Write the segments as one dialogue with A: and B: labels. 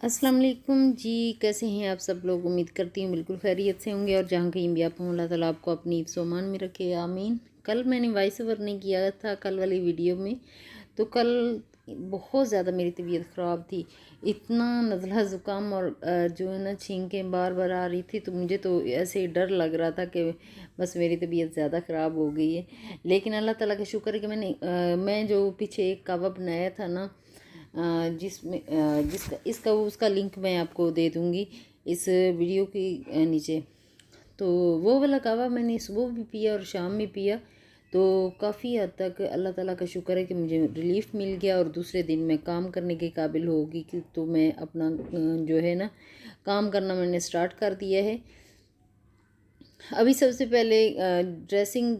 A: अस्सलाम वालेकुम जी। कैसे हैं आप सब लोग? उम्मीद करती हूँ बिल्कुल खैरियत से होंगे और जहाँ कहीं भी आप हों अल्लाह ताला आपको अपनी हिफ्ज़-ओ-अमान में रखे, आमीन। कल मैंने वॉइस ओवर नहीं किया था कल वाली वीडियो में, तो कल बहुत ज़्यादा मेरी तबीयत ख़राब थी। इतना नज़ला ज़ुकाम और जो है ना छींकें बार बार आ रही थी, तो मुझे तो ऐसे डर लग रहा था कि बस मेरी तबीयत ज़्यादा ख़राब हो गई है। लेकिन अल्लाह ताला का शुक्र है कि मैं जो पीछे एक कावा बनाया था ना, जिसमें जिसका इसका उसका लिंक मैं आपको दे दूँगी इस वीडियो के नीचे। तो वो वाला कावा मैंने सुबह भी पिया और शाम में पिया, तो काफ़ी हद तक अल्लाह ताला का शुक्र है कि मुझे रिलीफ़ मिल गया और दूसरे दिन मैं काम करने के काबिल होगी कि तो मैं अपना जो है ना काम करना मैंने स्टार्ट कर दिया है। अभी सबसे पहले ड्रेसिंग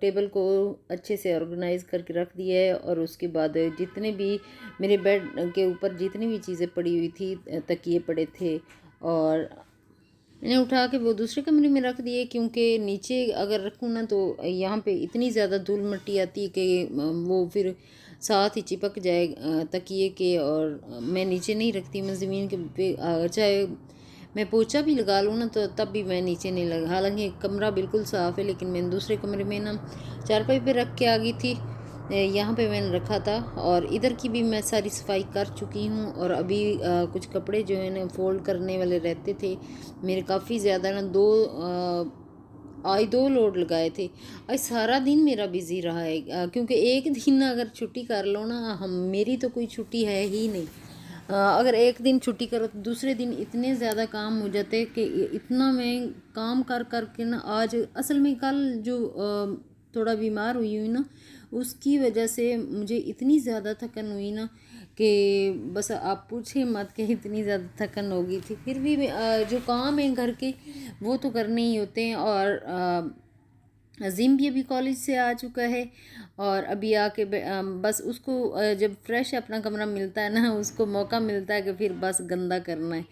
A: टेबल को अच्छे से ऑर्गेनाइज़ करके रख दिया है और उसके बाद जितने भी मेरे बेड के ऊपर जितनी भी चीज़ें पड़ी हुई थी, तकिए पड़े थे और मैंने उठा के वो दूसरे कमरे में रख दिए, क्योंकि नीचे अगर रखूँ ना तो यहाँ पे इतनी ज़्यादा धूल मिट्टी आती है कि वो फिर साथ ही चिपक जाए तकिए के। और मैं नीचे नहीं रखती, मैं ज़मीन के पे चाहे मैं पोछा भी लगा लूँ ना तो तब भी मैं नीचे नहीं लगा। हालांकि कमरा बिल्कुल साफ़ है, लेकिन मैंने दूसरे कमरे में ना चारपाई पे रख के आ गई थी। यहाँ पे मैंने रखा था और इधर की भी मैं सारी सफाई कर चुकी हूँ। और अभी कुछ कपड़े जो है ना फोल्ड करने वाले रहते थे मेरे, काफ़ी ज़्यादा ना आज 2 लोड लगाए थे। आज सारा दिन मेरा बिज़ी रहा है, क्योंकि एक दिन अगर छुट्टी कर लो ना, हम मेरी तो कोई छुट्टी है ही नहीं। अगर एक दिन छुट्टी करो तो दूसरे दिन इतने ज़्यादा काम हो जाते कि इतना मैं काम कर कर के ना, आज असल में कल जो थोड़ा बीमार हुई ना, उसकी वजह से मुझे इतनी ज़्यादा थकन हुई ना कि बस आप पूछे मत कि इतनी ज़्यादा थकन हो गई थी। फिर भी जो काम है घर के वो तो करने ही होते हैं। और अज़ीम भी अभी कॉलेज से आ चुका है और अभी आके बस उसको जब फ्रेश अपना कमरा मिलता है ना, उसको मौका मिलता है कि फिर बस गंदा करना है,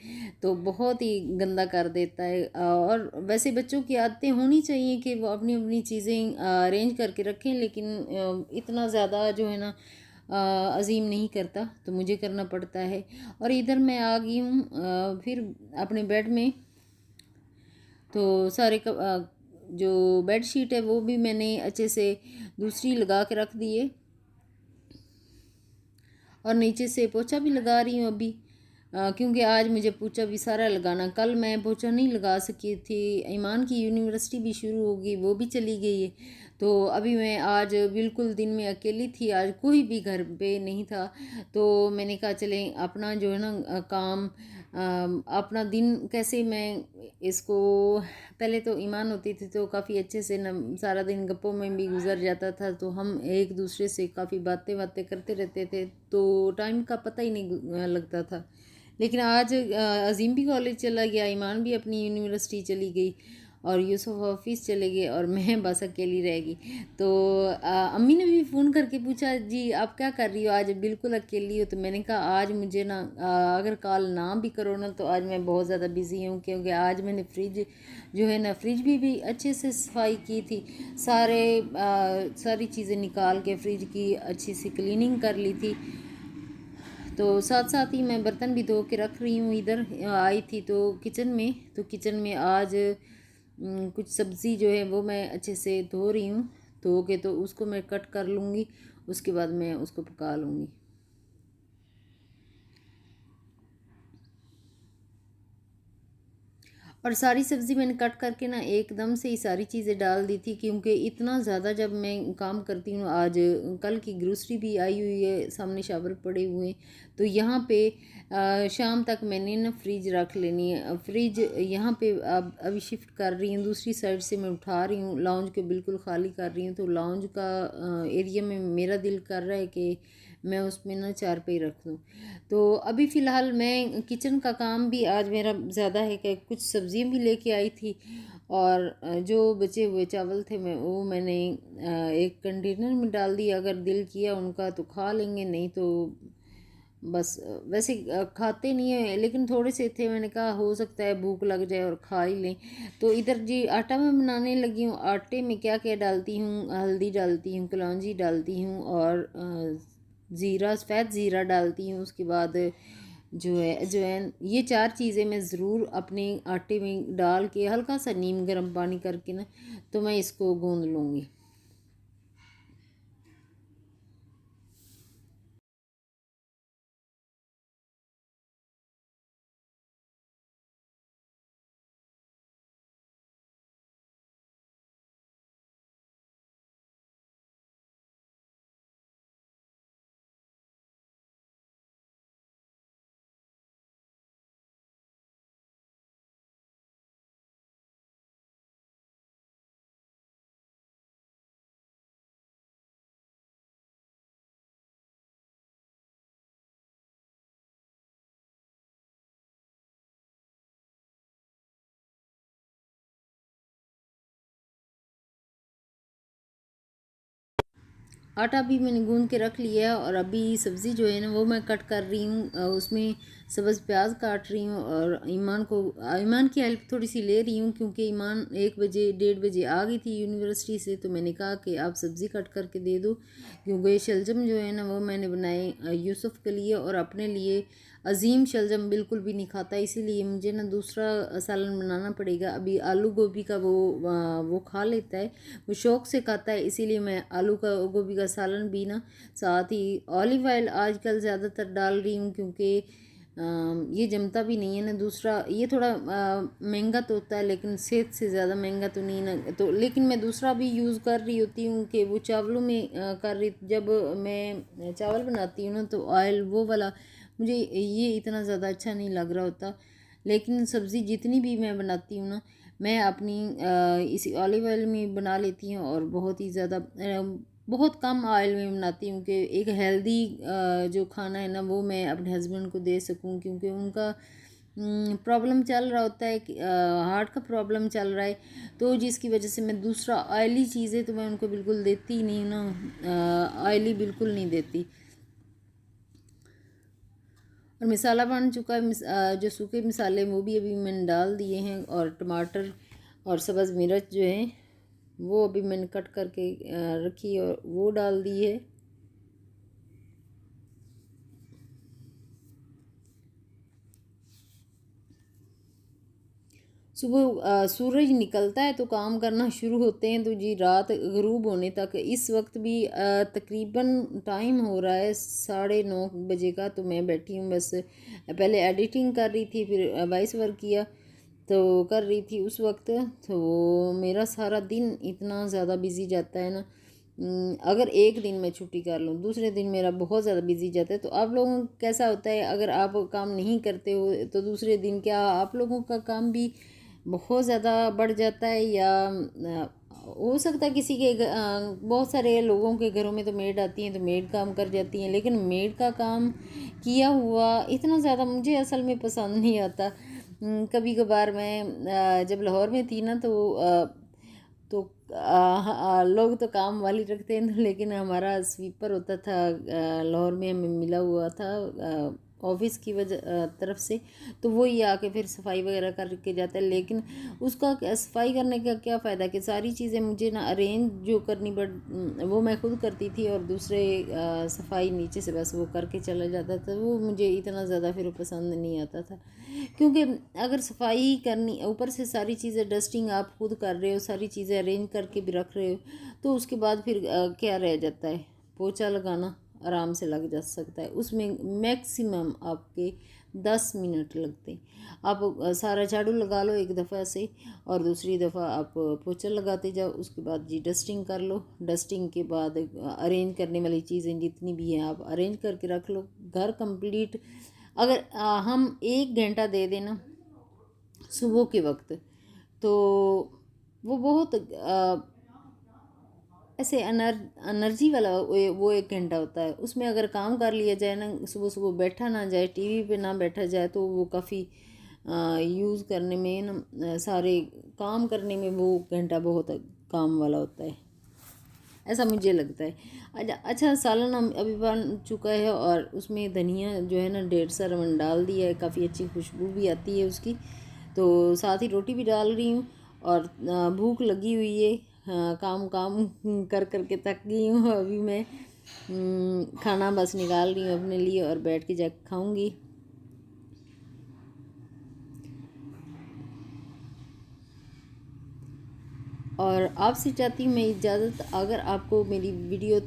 A: तो बहुत ही गंदा कर देता है। और वैसे बच्चों की आदतें होनी चाहिए कि वो अपनी अपनी चीज़ें अरेंज करके रखें, लेकिन इतना ज़्यादा जो है ना अज़ीम नहीं करता, तो मुझे करना पड़ता है। और इधर मैं आ गई हूँ फिर अपने बेड में। तो जो बेड शीट है वो भी मैंने अच्छे से दूसरी लगा के रख दी है और नीचे से पोछा भी लगा रही हूँ अभी, क्योंकि आज मुझे पोछा भी सारा लगाना। कल मैं पोछा नहीं लगा सकी थी, ईमान की यूनिवर्सिटी भी शुरू होगी, वो भी चली गई है। तो अभी मैं आज बिल्कुल दिन में अकेली थी, आज कोई भी घर पे नहीं था। तो मैंने कहा चलें अपना जो है ना काम, अपना दिन कैसे मैं इसको, पहले तो ईमान होती थी तो काफ़ी अच्छे से न सारा दिन गप्पों में भी गुजर जाता था, तो हम एक दूसरे से काफ़ी बातें बातें करते रहते थे, तो टाइम का पता ही नहीं लगता था। लेकिन आज अज़ीम भी कॉलेज चला गया, ईमान भी अपनी यूनिवर्सिटी चली गई और यूसुफ ऑफिस चले गए और मैं बस अकेली रह गई। तो अम्मी ने भी फ़ोन करके पूछा, जी आप क्या कर रही हो, आज बिल्कुल अकेली हो? तो मैंने कहा आज मुझे ना अगर कॉल ना भी करो ना तो आज मैं बहुत ज़्यादा बिज़ी हूँ, क्योंकि आज मैंने फ्रिज जो है ना, फ्रिज भी अच्छे से सफाई की थी। सारी चीज़ें निकाल के फ्रिज की अच्छी सी क्लीनिंग कर ली थी। तो साथ साथ ही मैं बर्तन भी धो के रख रही हूँ। इधर आई थी तो किचन में आज कुछ सब्ज़ी जो है वो मैं अच्छे से धो रही हूँ। धो के तो उसको मैं कट कर लूँगी, उसके बाद मैं उसको पका लूँगी। और सारी सब्ज़ी मैंने कट करके ना एकदम से ही सारी चीज़ें डाल दी थी, क्योंकि इतना ज़्यादा जब मैं काम करती हूँ, आज कल की ग्रोसरी भी आई हुई है, सामने शावर पड़े हुए हैं, तो यहाँ पे शाम तक मैंने ना फ्रिज रख लेनी है। फ्रिज यहाँ पे अब अभी शिफ्ट कर रही हूँ, दूसरी साइड से मैं उठा रही हूँ, लाउंज को बिल्कुल ख़ाली कर रही हूँ। तो लाउंज का एरिया में मेरा दिल कर रहा है कि मैं उसमें ना चारपाई रख दूँ। तो अभी फ़िलहाल मैं किचन का काम भी आज मेरा ज़्यादा है कि कुछ सब्ज़ियाँ भी लेके आई थी और जो बचे हुए चावल थे मैंने एक कंटेनर में डाल दिया। अगर दिल किया उनका तो खा लेंगे, नहीं तो बस वैसे खाते नहीं है, लेकिन थोड़े से थे, मैंने कहा हो सकता है भूख लग जाए और खा ही लें। तो इधर जी आटा मैं बनाने लगी हूँ। आटे में क्या क्या डालती हूँ, हल्दी डालती हूँ, कलौंजी डालती हूँ और ज़ीरा, सफ़ेद ज़ीरा डालती हूँ। उसके बाद जो है अजवाइन, ये 4 चीज़ें मैं ज़रूर अपने आटे में डाल के हल्का सा नीम गर्म पानी करके ना तो मैं इसको गूँध लूँगी। आटा भी मैंने गूंद के रख लिया है और अभी सब्ज़ी जो है ना वो मैं कट कर रही हूँ। उसमें सब्ज़ प्याज काट रही हूँ और ईमान की हेल्प थोड़ी सी ले रही हूँ क्योंकि ईमान 1 बजे 1:30 बजे आ गई थी यूनिवर्सिटी से। तो मैंने कहा कि आप सब्ज़ी कट करके दे दो, क्योंकि शलजम जो है ना वो मैंने बनाए यूसुफ़ के लिए और अपने लिए। अज़ीम शलजम बिल्कुल भी नहीं खाता, इसीलिए मुझे ना दूसरा सालन बनाना पड़ेगा। अभी आलू गोभी का वो खा लेता है, वो शौक़ से खाता है, इसीलिए मैं आलू का गोभी का सालन भी ना साथ ही ऑलिव ऑयल आजकल ज़्यादातर डाल रही हूँ, क्योंकि ये जमता भी नहीं है ना। दूसरा ये थोड़ा महंगा तो होता है लेकिन सेहत से ज़्यादा महंगा तो नहीं ना, तो लेकिन मैं दूसरा भी यूज़ कर रही होती हूँ कि वो चावलों में कर रही। जब मैं चावल बनाती हूँ ना तो ऑयल वो वाला मुझे ये इतना ज़्यादा अच्छा नहीं लग रहा होता। लेकिन सब्ज़ी जितनी भी मैं बनाती हूँ ना मैं अपनी इसी ऑलिव ऑयल में बना लेती हूँ और बहुत ही ज़्यादा बहुत कम ऑयल में बनाती हूँ कि एक हेल्दी जो खाना है ना वो मैं अपने हस्बैंड को दे सकूँ, क्योंकि उनका प्रॉब्लम चल रहा होता है कि हार्ट का प्रॉब्लम चल रहा है। तो जिसकी वजह से मैं दूसरा ऑयली चीज़ें तो मैं उनको बिल्कुल देती ही नहीं ना, ऑयली बिल्कुल नहीं देती। और मिसाला बन चुका है, जो सूखे मिसाले वो भी अभी मैंने डाल दिए हैं और टमाटर और सब्ज़ मिर्च जो है वो अभी मैंने कट करके रखी और वो डाल दी है। सुबह सूरज निकलता है तो काम करना शुरू होते हैं, तो जी रात गरूब होने तक इस वक्त भी तकरीबन टाइम हो रहा है 9:30 बजे का। तो मैं बैठी हूँ बस, पहले एडिटिंग कर रही थी, फिर वॉइस ओवर किया तो कर रही थी उस वक्त। तो मेरा सारा दिन इतना ज़्यादा बिज़ी जाता है ना, अगर एक दिन मैं छुट्टी कर लूँ दूसरे दिन मेरा बहुत ज़्यादा बिज़ी जाता है। तो आप लोगों का कैसा होता है, अगर आप काम नहीं करते हो तो दूसरे दिन क्या आप लोगों का काम भी बहुत ज़्यादा बढ़ जाता है, या हो सकता है किसी के बहुत सारे लोगों के घरों में तो मेड आती हैं तो मेड काम कर जाती हैं, लेकिन मेड का काम किया हुआ इतना ज़्यादा मुझे असल में पसंद नहीं आता। कभी कभार मैं जब लाहौर में थी ना तो लोग तो काम वाली रखते हैं, लेकिन हमारा स्वीपर होता था लाहौर में हमें मिला हुआ था ऑफिस की वजह तरफ से, तो वो ही आके फिर सफाई वगैरह करके जाता है। लेकिन उसका सफाई करने का क्या फ़ायदा कि सारी चीज़ें मुझे ना अरेंज जो करनी पड़ वो मैं खुद करती थी और दूसरे सफाई नीचे से बस वो करके चला जाता था। वो मुझे इतना ज़्यादा फिर पसंद नहीं आता था, क्योंकि अगर सफाई करनी ऊपर से सारी चीज़ें डस्टिंग आप खुद कर रहे हो, सारी चीज़ें अरेंज करके भी रख रहे हो, तो उसके बाद फिर क्या रह जाता है, पोछा लगाना आराम से लग जा सकता है, उसमें मैक्सिमम आपके 10 मिनट लगते हैं। आप सारा झाड़ू लगा लो एक दफ़ा से और दूसरी दफ़ा आप पोछा लगाते जाओ, उसके बाद जी डस्टिंग कर लो। डस्टिंग के बाद अरेंज करने वाली चीज़ें जितनी भी हैं आप अरेंज करके रख लो। घर कंप्लीट अगर हम 1 घंटा दे देना सुबह के वक्त, तो वो बहुत ऐसे एनर्जी वाला वो 1 घंटा होता है। उसमें अगर काम कर लिया जाए ना, सुबह सुबह बैठा ना जाए, टीवी पे ना बैठा जाए, तो वो काफ़ी यूज़ करने में ना सारे काम करने में वो घंटा बहुत काम वाला होता है, ऐसा मुझे लगता है। अच्छा सालन हम अभी बन चुका है और उसमें धनिया जो है ना 1.5 रवन डाल दिया है, काफ़ी अच्छी खुशबू भी आती है उसकी। तो साथ ही रोटी भी डाल रही हूँ और भूख लगी हुई है, काम काम कर कर के थक गई हूँ। अभी मैं खाना बस निकाल रही हूँ अपने लिए और बैठ के जा खाऊँगी। और आपसे चाहती हूँ मैं इजाज़त। अगर आपको मेरी वीडियो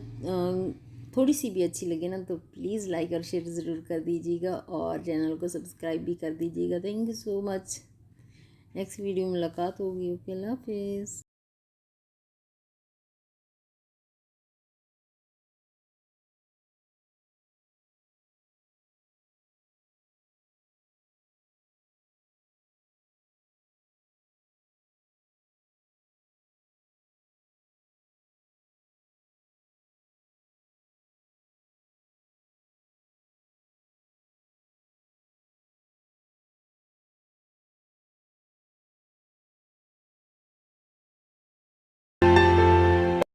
A: थोड़ी सी भी अच्छी लगे ना तो प्लीज़ लाइक और शेयर ज़रूर कर दीजिएगा और चैनल को सब्सक्राइब भी कर दीजिएगा। Thank you so much. Next video में मुलाकात होगी। ओके, अल्लाह हाफिज़।